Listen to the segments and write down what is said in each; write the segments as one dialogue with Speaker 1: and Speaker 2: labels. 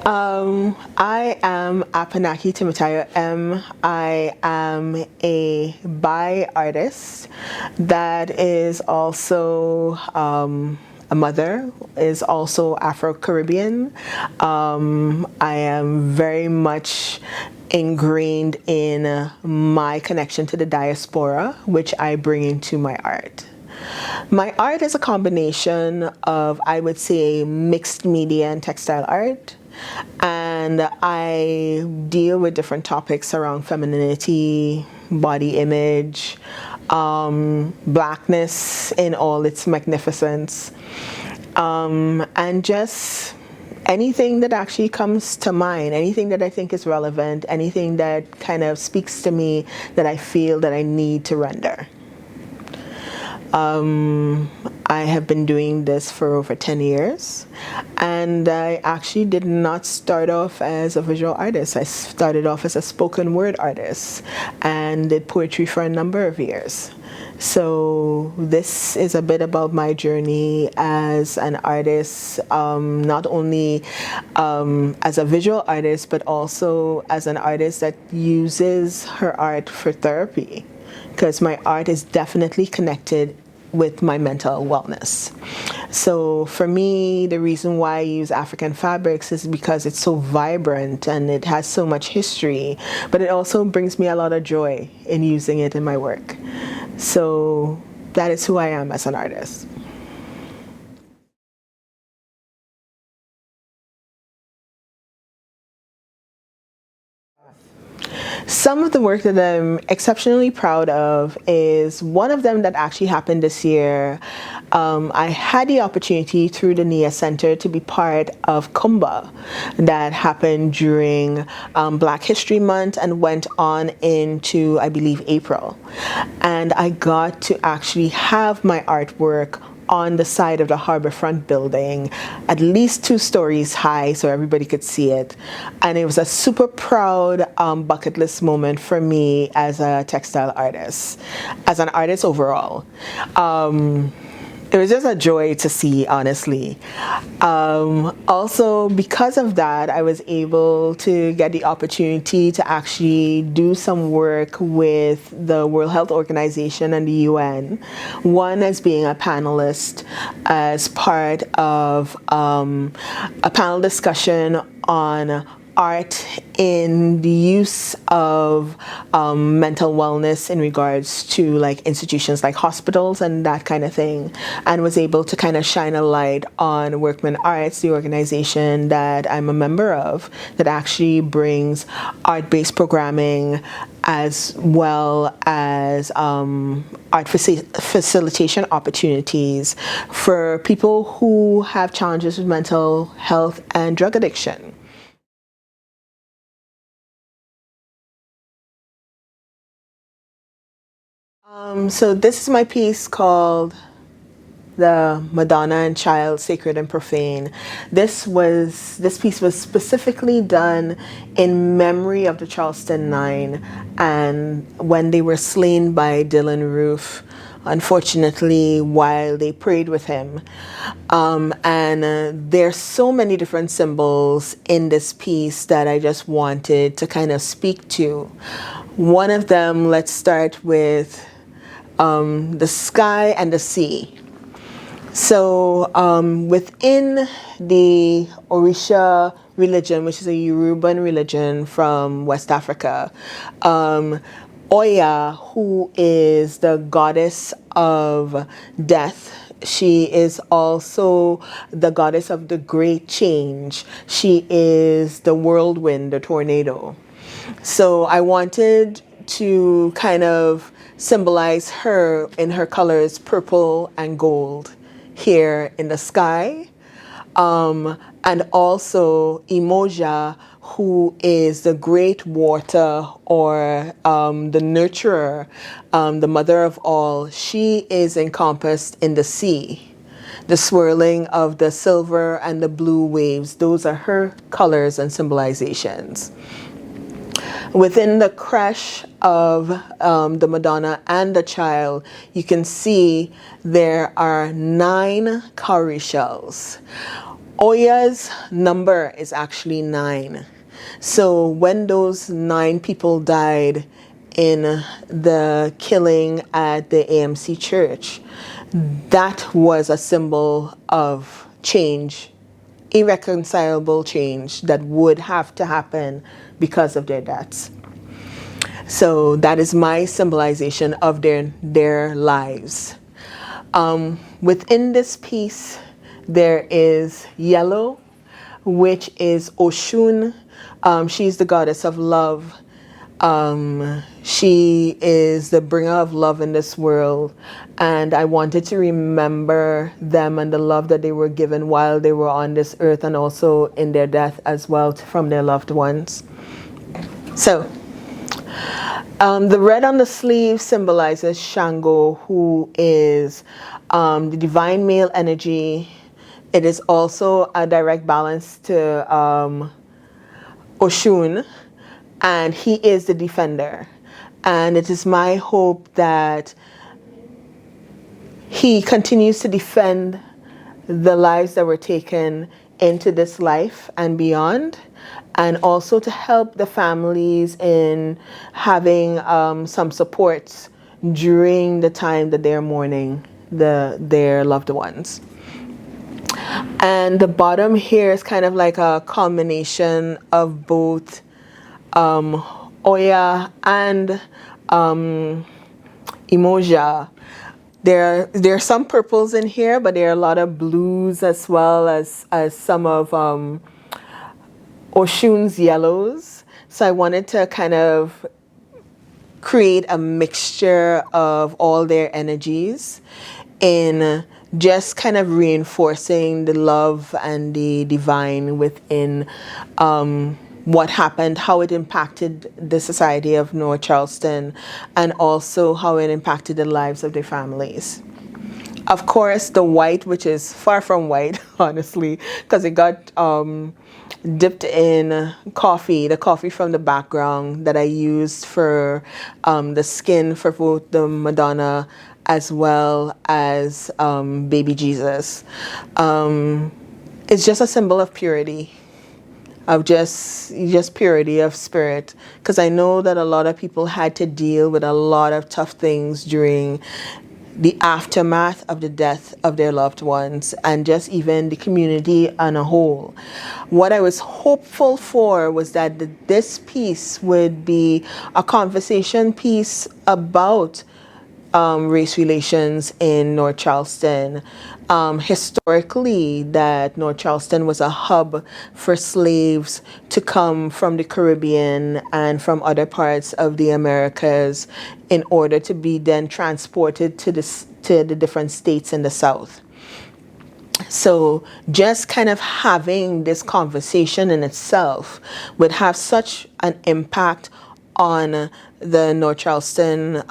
Speaker 1: I am Apanaki Temitayo M. I am a Bai artist that is also a mother, is also Afro-Caribbean. I am very much ingrained in my connection to the diaspora, which I bring into my art. My art is a combination of, I would say, mixed media and textile art. And I deal with different topics around femininity, body image, blackness in all its magnificence, and just anything that actually comes to mind, anything that I think is relevant, anything that kind of speaks to me that I feel that I need to render. I have been doing this for over 10 years, and I actually did not start off as a visual artist. I started off as a spoken word artist and did poetry for a number of years. So this is a bit about my journey as an artist, not only as a visual artist, but also as an artist that uses her art for therapy, because my art is definitely connected with my mental wellness. So for me, the reason why I use African fabrics is because it's so vibrant and it has so much history, but it also brings me a lot of joy in using it in my work. So that is who I am as an artist. Some of the work that I'm exceptionally proud of is one of them that actually happened this year. I had the opportunity through the NIA Center to be part of Kumba that happened during Black History Month and went on into, I believe, April. And I got to actually have my artwork on the side of the Harborfront building, at least 2 stories high so everybody could see it. And it was a super proud bucket list moment for me as a textile artist, as an artist overall. It was just a joy to see, honestly. Also, because of that, I was able to get the opportunity to actually do some work with the World Health Organization and the UN. One as being a panelist as part of a panel discussion on art in the use of mental wellness in regards to like institutions like hospitals and that kind of thing, and was able to kind of shine a light on Workman Arts, the organization that I'm a member of, that actually brings art-based programming as well as art facilitation opportunities for people who have challenges with mental health and drug addiction. So this is my piece called the Madonna and Child, Sacred and Profane. This piece was specifically done in memory of the Charleston Nine and when they were slain by Dylan Roof, unfortunately, while they prayed with him. There's so many different symbols in this piece that I just wanted to kind of speak to. One of them, let's start with the sky and the sea. So within the Orisha religion, which is a Yoruban religion from West Africa, Oya, who is the goddess of death, she is also the goddess of the great change. She is the whirlwind, the tornado. So I wanted to kind of symbolize her in her colors purple and gold here in the sky, and also Emoja, who is the great water or the nurturer, the mother of all. She is encompassed in the sea. The swirling of the silver and the blue waves, those are her colors and symbolizations. Within the creche of the Madonna and the Child, you can see there are 9 cowrie shells. Oya's number is actually 9. So when those 9 people died in the killing at the AMC church, that was a symbol of change, irreconcilable change that would have to happen because of their deaths. So that is my symbolization of their lives. Within this piece, there is yellow, which is Oshun. She's the goddess of love. She is the bringer of love in this world. And I wanted to remember them and the love that they were given while they were on this earth, and also in their death as well from their loved ones. So, the red on the sleeve symbolizes Shango, who is the divine male energy. It is also a direct balance to Oshun, and he is the defender. And it is my hope that he continues to defend the lives that were taken into this life and beyond, and also to help the families in having some supports during the time that they're mourning their loved ones. And the bottom here is kind of like a culmination of both Oya and Emoja. There are some purples in here, but there are a lot of blues as well as some of Oshun's yellows. So I wanted to kind of create a mixture of all their energies in just kind of reinforcing the love and the divine within what happened, how it impacted the society of North Charleston, and also how it impacted the lives of their families. Of course, the white, which is far from white, honestly, because it got dipped in coffee, the coffee from the background that I used for the skin for both the Madonna as well as baby Jesus. It's just a symbol of purity, of just purity of spirit, because I know that a lot of people had to deal with a lot of tough things during the aftermath of the death of their loved ones, and just even the community on a whole. What I was hopeful for was that this piece would be a conversation piece about race relations in North Charleston. Historically, that North Charleston was a hub for slaves to come from the Caribbean and from other parts of the Americas in order to be then transported to the different states in the South. So just kind of having this conversation in itself would have such an impact on the North Charleston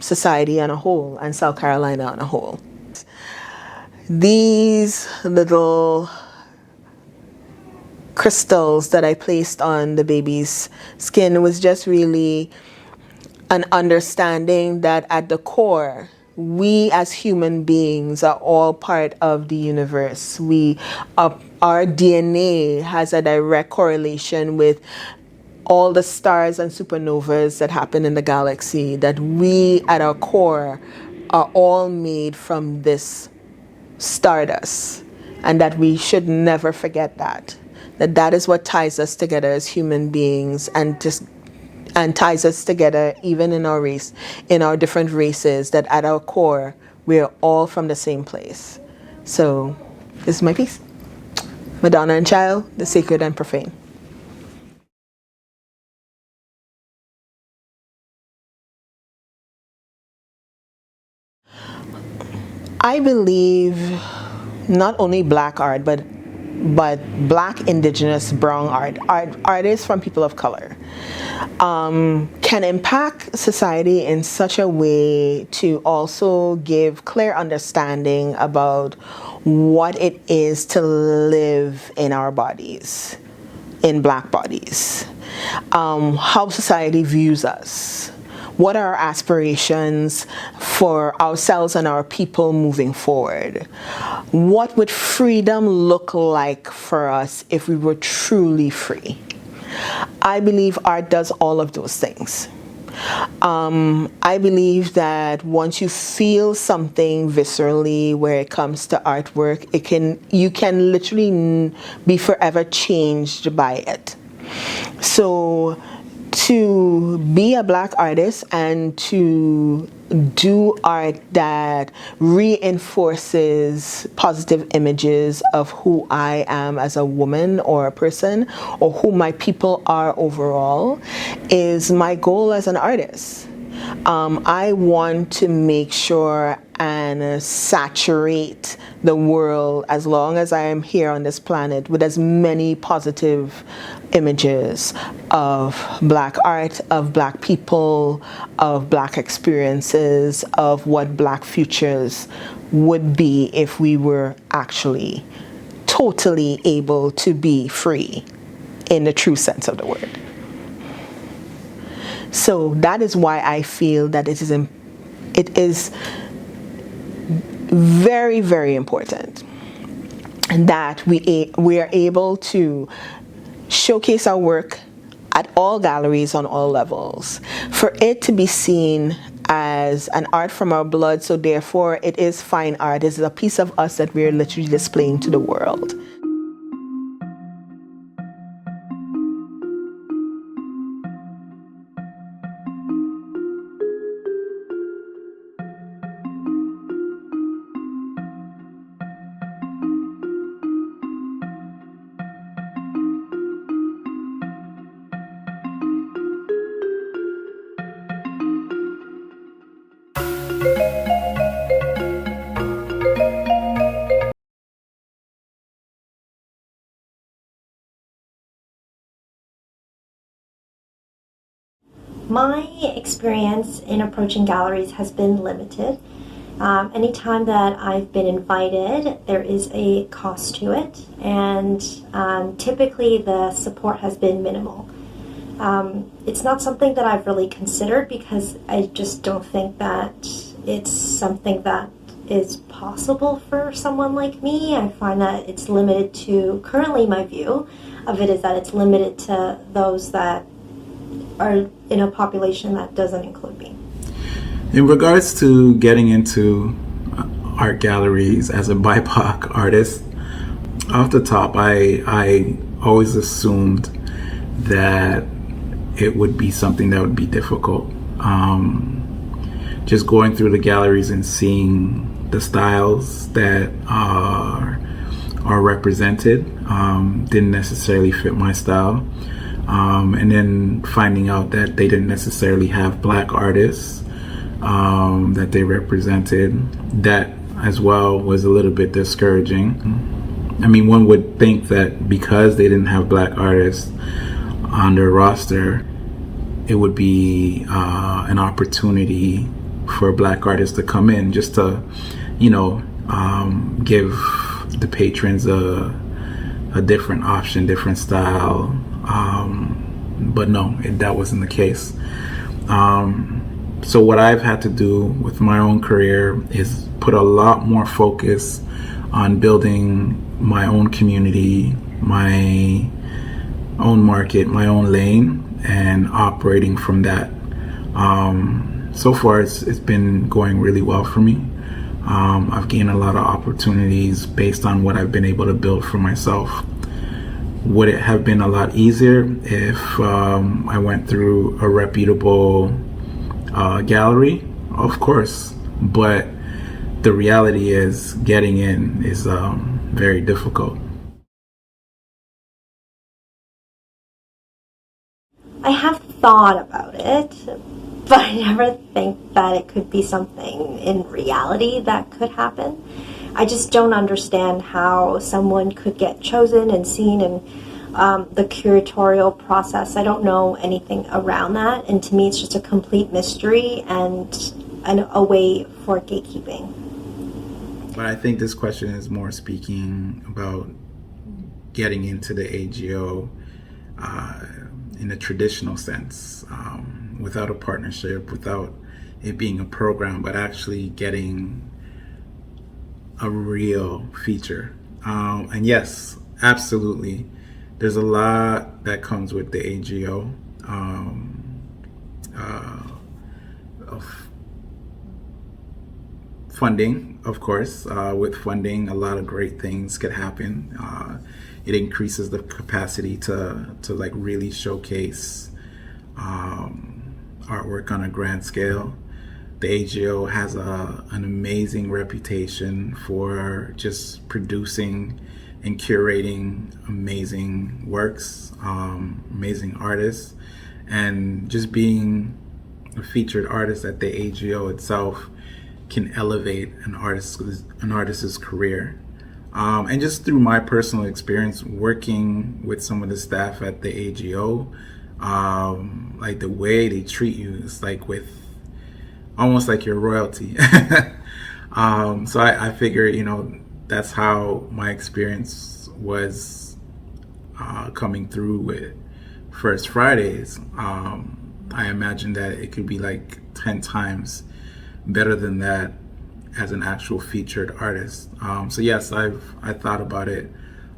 Speaker 1: society on a whole, and South Carolina on a whole. These little crystals that I placed on the baby's skin was just really an understanding that at the core, we as human beings are all part of the universe. Our DNA has a direct correlation with all the stars and supernovas that happen in the galaxy, that we at our core are all made from this stardust, and that we should never forget that is what ties us together as human beings, and ties us together even in our race, in our different races, that at our core we're all from the same place. So this is my piece. Madonna and Child, the Sacred and Profane. I believe not only black art, but black, indigenous, brown artists from people of color can impact society in such a way to also give clear understanding about what it is to live in our bodies, in black bodies, how society views us, What are our aspirations for ourselves and our people moving forward? What would freedom look like for us if we were truly free? I believe art does all of those things. I believe that once you feel something viscerally where it comes to artwork, you can literally be forever changed by it. So to be a Black artist and to do art that reinforces positive images of who I am as a woman or a person, or who my people are overall, is my goal as an artist. I want to make sure and saturate the world, as long as I am here on this planet, with as many positive images of Black art, of Black people, of Black experiences, of what Black futures would be if we were actually totally able to be free in the true sense of the word. So that is why I feel that it is very, very important that we are able to showcase our work at all galleries on all levels, for it to be seen as an art from our blood. So therefore it is fine art. It is a piece of us that we are literally displaying to the world.
Speaker 2: My experience in approaching galleries has been limited. Anytime that I've been invited, there is a cost to it, and typically the support has been minimal. It's not something that I've really considered, because I just don't think that it's something that is possible for someone like me. I find that it's limited to, currently my view of it is that it's limited to those that are in a population that doesn't include me.
Speaker 3: In regards to getting into art galleries as a BIPOC artist, off the top, I always assumed that it would be something that would be difficult. Just going through the galleries and seeing the styles that are represented didn't necessarily fit my style. And then finding out that they didn't necessarily have Black artists that they represented, that as well was a little bit discouraging. I mean, one would think that because they didn't have Black artists on their roster, it would be an opportunity for Black artists to come in just to, give the patrons a different option, different style. But no, that wasn't the case. So what I've had to do with my own career is put a lot more focus on building my own community, my own market, my own lane, and operating from that. So far, it's been going really well for me. I've gained a lot of opportunities based on what I've been able to build for myself. Would it have been a lot easier if I went through a reputable gallery? Of course, but the reality is getting in is very difficult.
Speaker 2: I have thought about it, but I never think that it could be something in reality that could happen. I just don't understand how someone could get chosen and seen in the curatorial process. I don't know anything around that, and to me it's just a complete mystery and a way for gatekeeping.
Speaker 3: But I think this question is more speaking about getting into the AGO in a traditional sense. without a partnership, without it being a program, but actually getting a real feature. And yes, absolutely, there's a lot that comes with the AGO. Of funding, of course. With funding, a lot of great things could happen. It increases the capacity to like really showcase artwork on a grand scale. The AGO has an amazing reputation for just producing and curating amazing works, amazing artists, and just being a featured artist at the AGO itself can elevate an artist's career. And just through my personal experience working with some of the staff at the AGO, like the way they treat you is like with almost like your royalty. So I figure, that's how my experience was coming through with First Fridays. I imagine that it could be like 10 times better than that as an actual featured artist. So yes, I thought about it.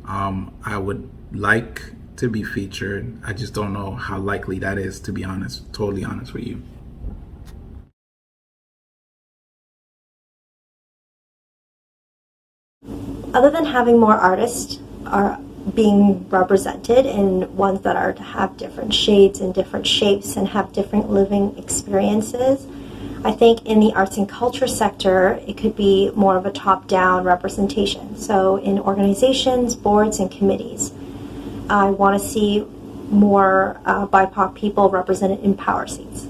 Speaker 3: I would like to be featured. I just don't know how likely that is, to be honest, totally honest with you.
Speaker 2: Other than having more artists are being represented and ones that are to have different shades and different shapes and have different living experiences, I think in the arts and culture sector, it could be more of a top-down representation. So in organizations, boards, and committees, I want to see more BIPOC people represented in power seats.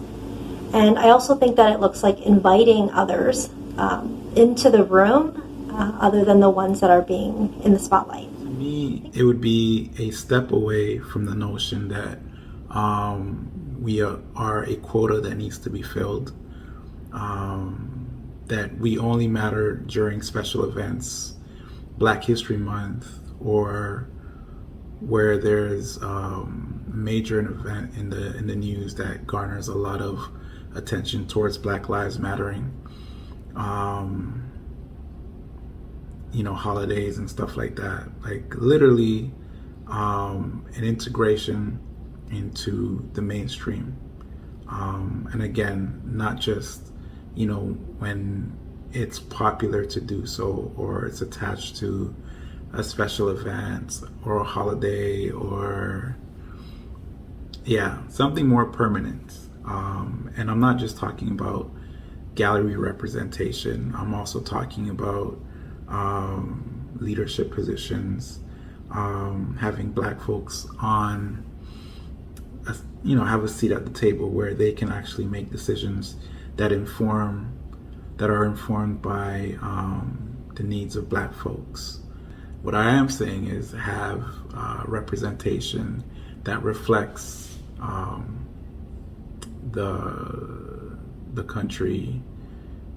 Speaker 2: And I also think that it looks like inviting others into the room other than the ones that are being in the spotlight.
Speaker 3: To me, it would be a step away from the notion that we are a quota that needs to be filled. That we only matter during special events, Black History Month, or where there's a major event in the news that garners a lot of attention towards Black Lives Mattering, holidays and stuff like that. Like literally an integration into the mainstream. And again, not just when it's popular to do so, or it's attached to a special event or a holiday, or something more permanent. And I'm not just talking about gallery representation. I'm also talking about leadership positions, having Black folks on have a seat at the table where they can actually make decisions that are informed by the needs of Black folks. What I am saying is have representation that reflects the country,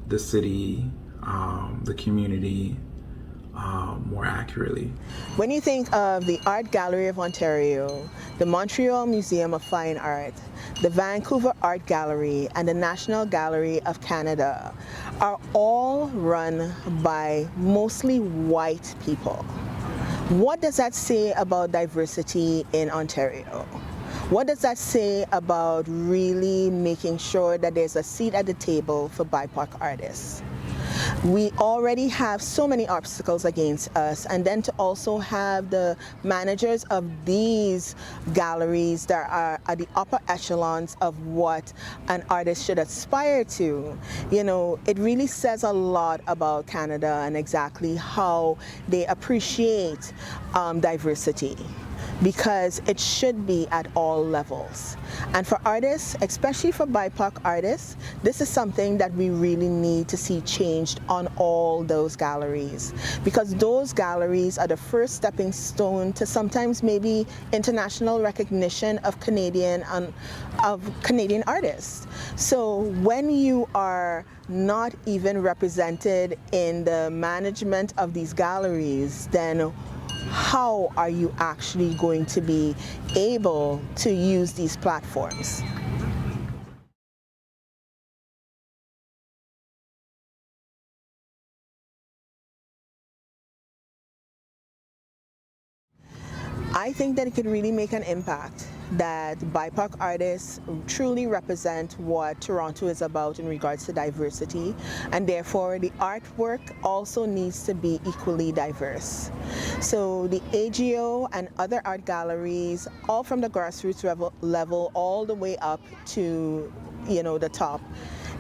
Speaker 3: the city, the community more accurately.
Speaker 1: When you think of the Art Gallery of Ontario, the Montreal Museum of Fine Art, the Vancouver Art Gallery, and the National Gallery of Canada are all run by mostly white people. What does that say about diversity in Ontario? What does that say about really making sure that there's a seat at the table for BIPOC artists? We already have so many obstacles against us, and then to also have the managers of these galleries that are at the upper echelons of what an artist should aspire to, it really says a lot about Canada and exactly how they appreciate diversity, because it should be at all levels. And for artists, especially for BIPOC artists, this is something that we really need to see changed on all those galleries, because those galleries are the first stepping stone to sometimes maybe international recognition of Canadian artists. So when you are not even represented in the management of these galleries, then how are you actually going to be able to use these platforms? I think that it could really make an impact, that BIPOC artists truly represent what Toronto is about in regards to diversity, and therefore the artwork also needs to be equally diverse. So the AGO and other art galleries, all from the grassroots level all the way up to, the top,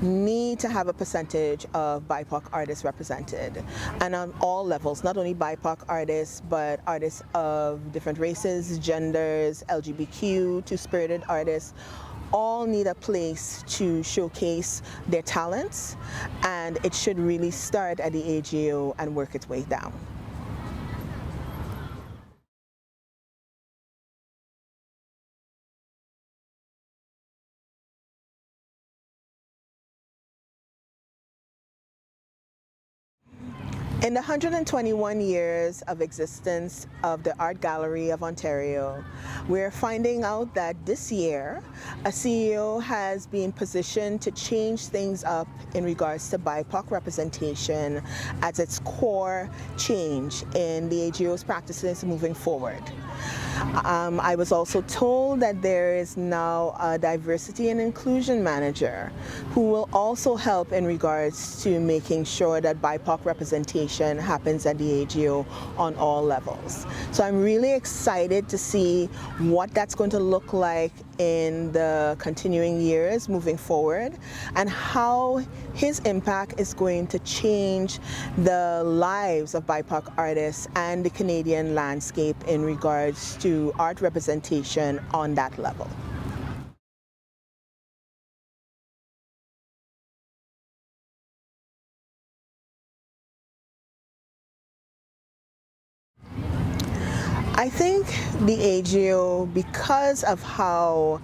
Speaker 1: need to have a percentage of BIPOC artists represented, and on all levels, not only BIPOC artists, but artists of different races, genders, LGBTQ, two-spirited artists, all need a place to showcase their talents, and it should really start at the AGO and work its way down. In the 121 years of existence of the Art Gallery of Ontario, we're finding out that this year a CEO has been positioned to change things up in regards to BIPOC representation as its core change in the AGO's practices moving forward. I was also told that there is now a diversity and inclusion manager who will also help in regards to making sure that BIPOC representation happens at the AGO on all levels. So I'm really excited to see what that's going to look like in the continuing years moving forward, and how his impact is going to change the lives of BIPOC artists and the Canadian landscape in regards to art representation on that level. I think the AGO, because of how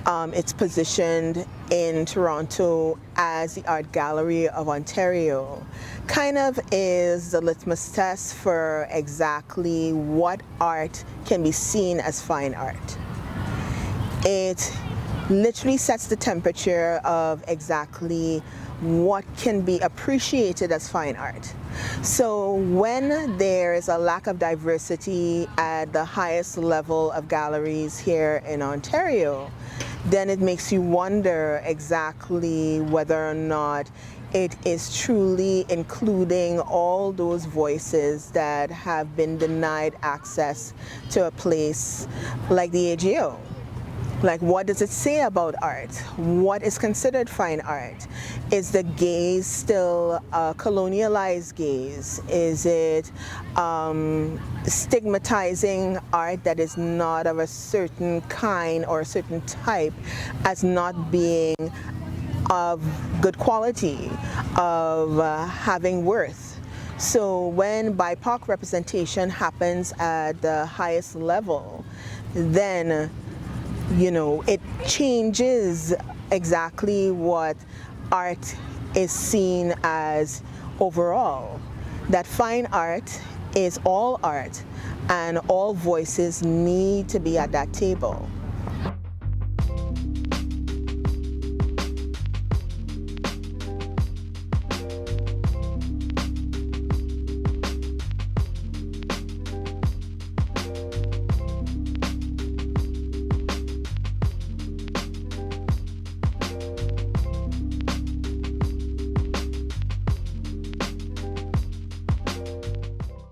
Speaker 1: it's positioned in Toronto as the Art Gallery of Ontario, kind of is the litmus test for exactly what art can be seen as fine art. It literally sets the temperature of exactly what can be appreciated as fine art. So when there is a lack of diversity at the highest level of galleries here in Ontario, then it makes you wonder exactly whether or not it is truly including all those voices that have been denied access to a place like the AGO. Like, what does it say about art? What is considered fine art? Is the gaze still a colonialized gaze? Is it stigmatizing art that is not of a certain kind or a certain type as not being of good quality, of having worth? So when BIPOC representation happens at the highest level, then it changes exactly what art is seen as overall. That fine art is all art, and all voices need to be at that table.